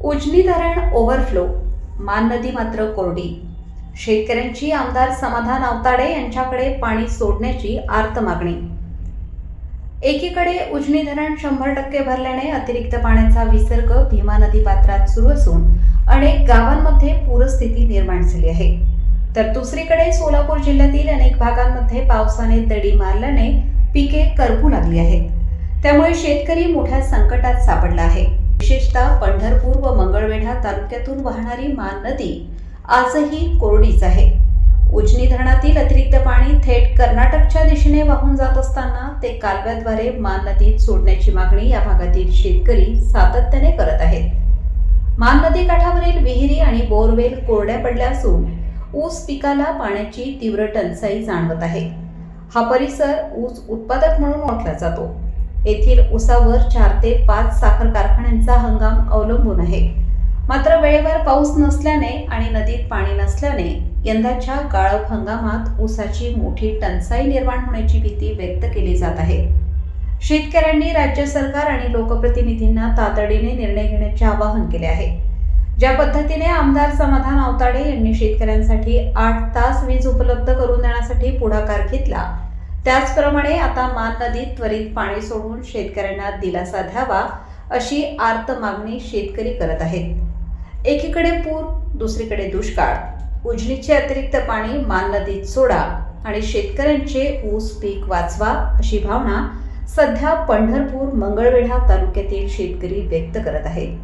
उजनी धरण ओव्हरफ्लो, मान नदी मात्र कोरडी. शेतकऱ्यांची आमदार समाधान आवताडे यांच्याकडे पाणी सोडण्याची आर्त मागणी. एकीकडे उजनी धरण 100% भरल्याने अतिरिक्त पाण्याचा विसर्ग भीमा नदी पात्रात सुरू असून अनेक गावांमध्ये पूरस्थिती निर्माण झाली आहे. तर दुसरीकडे सोलापूर जिल्ह्यातील अनेक भागांमध्ये पावसाने दडी मारल्याने पिके करपू लागली आहेत. त्यामुळे शेतकरी मोठ्या संकटात सापडला आहे. विशेषतः पंढरपूर व मंगळवेढा तालुक्यातून वाहणारी मान नदी आजही कोरडीच आहे. उजनी धरणातील अतिरिक्त पाणी थेट कर्नाटकच्या दिशेने वाहून जात असताना ते कालव्याद्वारे मान नदीत सोडण्याची मागणी या भागातील शेतकरी सातत्याने करत आहेत. मान नदी काठावरील विहिरी आणि बोरवेल कोरड्या पडल्या असून ऊस पिकाला पाण्याची तीव्र टंचाई जाणवत आहे. हा परिसर ऊस उत्पादक म्हणून ओळखला जातो. येथील ऊसावर 4 ते 5 साखर कारखान्यांचा हंगाम अवलंबून आहे. मात्र वेळेवर पाऊस नसल्याने आणि नदीत पाणी नसल्याने यंदाच्या गाळप हंगामात ऊसाची मोठी टंचाई निर्माण होण्याची भीती व्यक्त केली जात आहे. शेतकऱ्यांनी राज्य सरकार आणि लोकप्रतिनिधींना तातडीने निर्णय घेण्याचे आवाहन केले आहे. ज्या पद्धतीने आमदार समाधान आवताडे यांनी शेतकऱ्यांसाठी 8 तास वीज उपलब्ध करून देण्यासाठी पुढाकार घेतला, त्याचप्रमाणे आता मान नदीत त्वरित पाणी सोडून शेतकऱ्यांना दिलासा द्यावा अशी आर्त मागणी शेतकरी करत आहेत. एकीकडे पूर, दुसरीकडे दुष्काळ. उजनीचे अतिरिक्त पाणी मान नदीत सोडा आणि शेतकऱ्यांचे ऊस पीक वाचवा अशी भावना सध्या पंढरपूर मंगळवेढा तालुक्यातील शेतकरी व्यक्त करत आहेत.